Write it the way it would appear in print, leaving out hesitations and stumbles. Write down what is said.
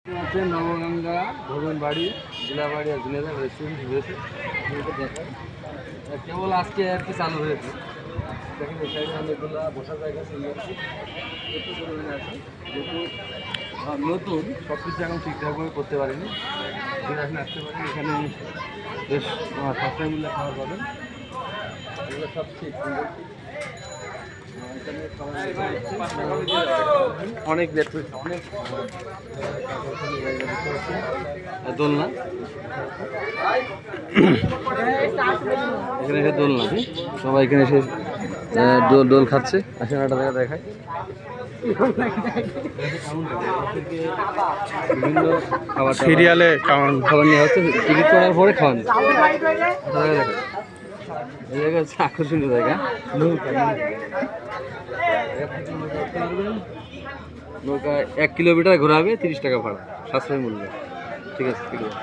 আছে নবগঙ্গা ভবন বাড়ি জেলাবাড়ি আর ঝিনাইদহ রেস্টুরেন্ট রয়েছে দেখায় কেবল আজকে আর কি চালু হয়েছে। দেখেন এই সাইডে অনেকগুলো বসার জায়গা সুন্দর একটু পরিমাণে আছে যেহেতু নতুন সব কিছু এখন ঠিকঠাকভাবে করতে পারিনি। যদি আপনি আসতে পারেন এখানে বেশ সস্তায় মূল্যে খাবার পাবেন, এগুলো সব ঠিক সুন্দর। অনেক অনেক দোলনা এখানে এসে দোলনা সবাই এখানে এসে দোল খাচ্ছে। আসেন একটা জায়গা দেখায় বিভিন্ন খাবার সিরিয়ালে খাবার নেওয়া হচ্ছে, টিকিট করার পরে খাওয়ান এই জায়গা হচ্ছে আকর্ষণীয় জায়গা। নৌকা 1 কিলোমিটার ঘোরাবে 30 টাকা ভাড়া, সাশ্রয় মূল্য। ঠিক আছে, ঠিক আছে।